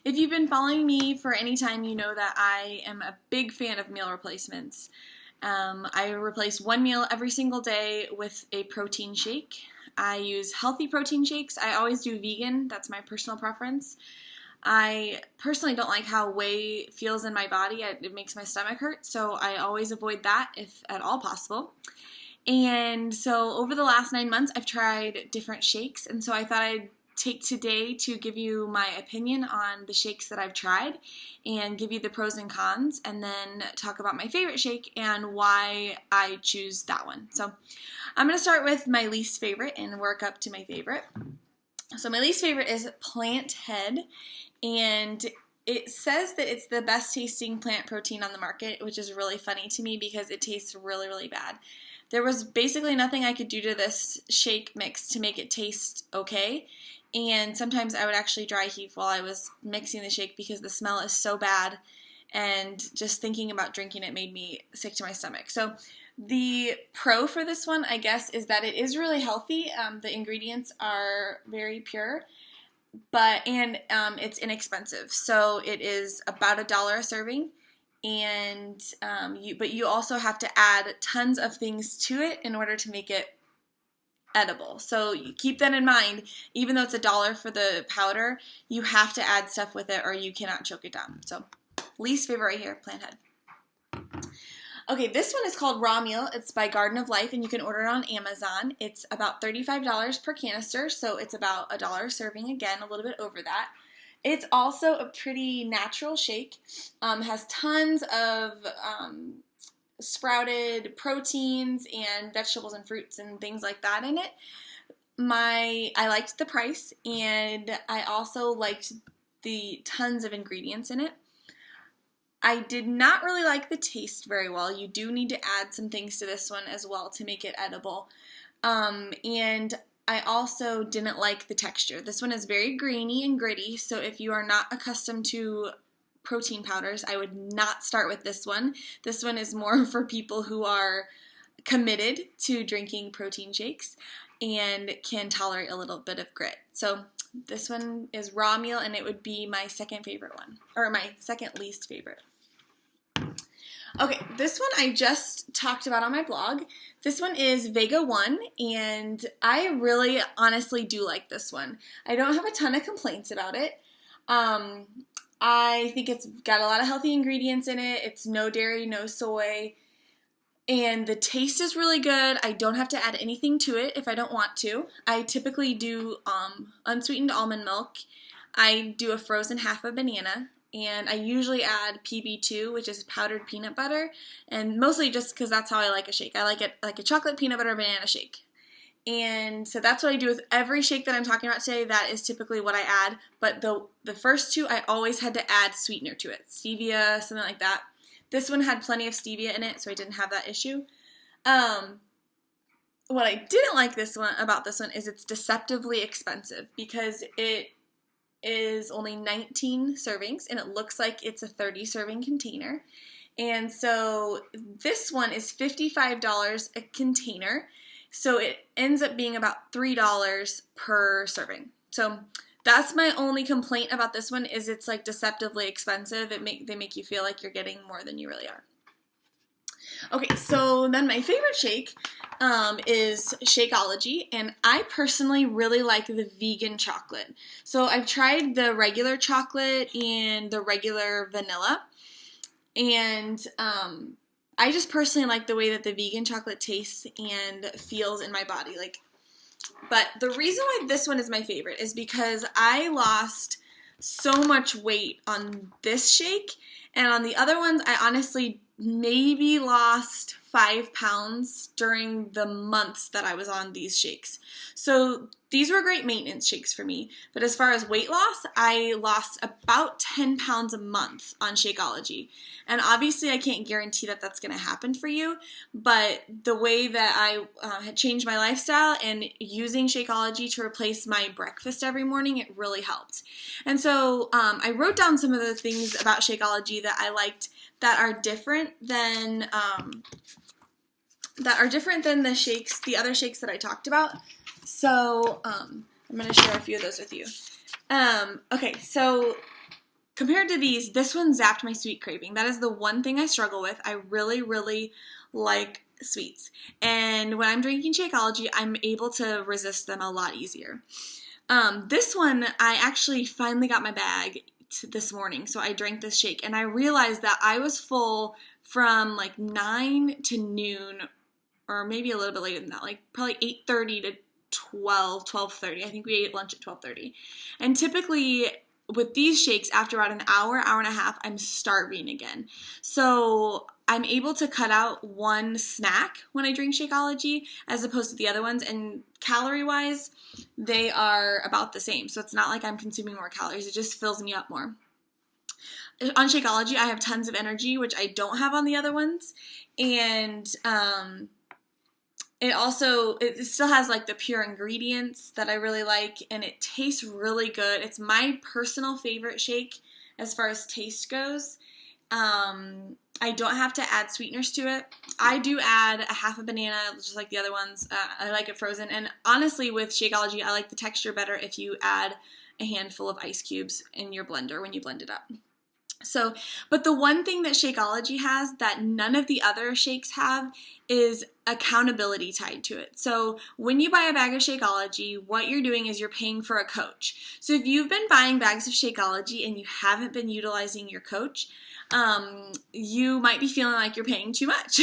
If you've been following me for any time, you know that I am a big fan of meal replacements. I replace one meal every single day with a protein shake. I use healthy protein shakes. I always do vegan. That's my personal preference. I personally don't like how whey feels in my body. It makes my stomach hurt, so I always avoid that if at all possible. And so over the last 9 months, I've tried different shakes, and so I thought I'd take today to give you my opinion on the shakes that I've tried and give you the pros and cons, and then talk about my favorite shake and why I choose that one. So I'm going to start with my least favorite and work up to my favorite. So my least favorite is Plant Head, and it says that it's the best tasting plant protein on the market, which is really funny to me because it tastes really, really bad. There was basically nothing I could do to this shake mix to make it taste okay, and sometimes I would actually dry heave while I was mixing the shake because the smell is so bad, and just thinking about drinking it made me sick to my stomach. So the pro for this one, I guess, is that it is really healthy. The ingredients are very pure, but it's inexpensive. So it is about $1 a serving, and but you also have to add tons of things to it in order to make it edible. So you keep that in mind. Even though it's $1 for the powder, you have to add stuff with it or you cannot choke it down. So least favorite right here, Plant Head. Okay, this one is called Raw Meal. It's by Garden of Life, and you can order it on Amazon. It's about $35 per canister, so it's about $1 a serving, again, a little bit over that. It's also a pretty natural shake. Has tons of sprouted proteins and vegetables and fruits and things like that in it. I liked the price, and I also liked the tons of ingredients in it. I did not really like the taste very well. You do need to add some things to this one as well to make it edible. And I also didn't like the texture. This one is very grainy and gritty, so if you are not accustomed to protein powders, I would not start with this one. This one is more for people who are committed to drinking protein shakes and can tolerate a little bit of grit. So this one is Raw Meal, and it would be my second favorite one, or my second least favorite. Okay, this one I just talked about on my blog. This one is Vega One, and I really honestly do like this one. I don't have a ton of complaints about it. I think it's got a lot of healthy ingredients in it. It's no dairy, no soy, and the taste is really good. I don't have to add anything to it if I don't want to. I typically do unsweetened almond milk. I do a frozen half a banana, and I usually add PB2, which is powdered peanut butter, and mostly just because that's how I like a shake. I like it like a chocolate peanut butter banana shake. And so that's what I do with every shake that I'm talking about today. That is typically what I add, but the first two, I always had to add sweetener to it, stevia, something like that. This one had plenty of stevia in it, so I didn't have that issue. What I didn't like about this one is it's deceptively expensive because it is only 19 servings, and it looks like it's a 30-serving container. And so this one is $55 a container, so it ends up being about $3 per serving. So that's my only complaint about this one, is it's like deceptively expensive. They make you feel like you're getting more than you really are. Okay, so then my favorite shake is Shakeology, and I personally really like the vegan chocolate. So I've tried the regular chocolate and the regular vanilla, and I just personally like the way that the vegan chocolate tastes and feels in my body. But the reason why this one is my favorite is because I lost so much weight on this shake, and on the other ones, I honestly maybe lost 5 pounds during the months that I was on these shakes. So these were great maintenance shakes for me. But as far as weight loss, I lost about 10 pounds a month on Shakeology. And obviously I can't guarantee that that's going to happen for you, but the way that I had changed my lifestyle and using Shakeology to replace my breakfast every morning, it really helped. And so I wrote down some of the things about Shakeology that I liked that are different than the other shakes that I talked about. So I'm going to share a few of those with you. Okay, so compared to these, this one zapped my sweet craving. That is the one thing I struggle with. I really, really like sweets. And when I'm drinking Shakeology, I'm able to resist them a lot easier. This one, I actually finally got my bag this morning, so I drank this shake, and I realized that I was full from like 9 to noon, or maybe a little bit later than that, like probably 8:30 to 12:30. I think we ate lunch at 12:30. And typically with these shakes, after about an hour, hour and a half, I'm starving again. So I'm able to cut out one snack when I drink Shakeology as opposed to the other ones. And calorie-wise, they are about the same. So it's not like I'm consuming more calories. It just fills me up more. On Shakeology, I have tons of energy, which I don't have on the other ones. And it still has like the pure ingredients that I really like, and it tastes really good. It's my personal favorite shake as far as taste goes. I don't have to add sweeteners to it. I do add a half a banana, just like the other ones. I like it frozen. And honestly, with Shakeology, I like the texture better if you add a handful of ice cubes in your blender when you blend it up. So, but the one thing that Shakeology has that none of the other shakes have is accountability tied to it. So when you buy a bag of Shakeology, what you're doing is you're paying for a coach. So if you've been buying bags of Shakeology and you haven't been utilizing your coach, you might be feeling like you're paying too much.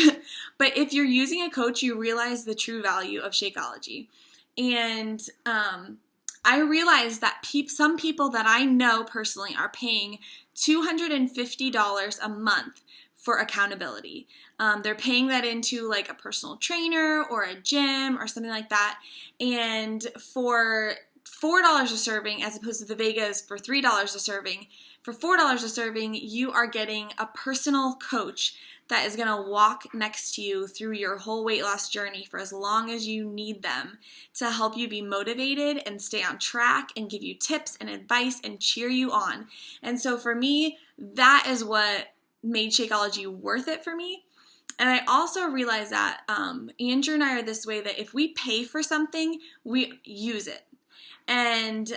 But if you're using a coach, you realize the true value of Shakeology. And I realized that some people that I know personally are paying $250 a month for accountability. They're paying that into like a personal trainer or a gym or something like that. And for $4 a serving, as opposed to the Vegas for $3 a serving, for $4 a serving, you are getting a personal coach that is going to walk next to you through your whole weight loss journey for as long as you need them to help you be motivated and stay on track and give you tips and advice and cheer you on. And so for me, that is what made Shakeology worth it for me. And I also realized that Andrew and I are this way, that if we pay for something, we use it. And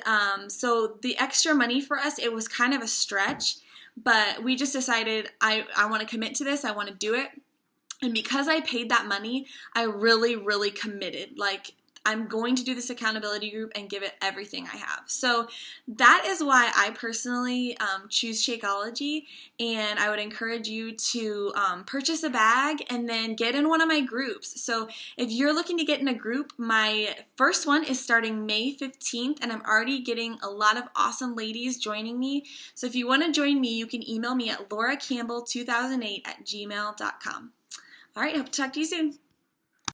so the extra money for us, it was kind of a stretch, but we just decided I want to commit to this. I want to do it. And because I paid that money, I really, really committed. Like, I'm going to do this accountability group and give it everything I have. So that is why I personally choose Shakeology, and I would encourage you to purchase a bag and then get in one of my groups. So if you're looking to get in a group, my first one is starting May 15th, and I'm already getting a lot of awesome ladies joining me. So if you want to join me, you can email me at lauracampbell2008@gmail.com. All right, hope to talk to you soon.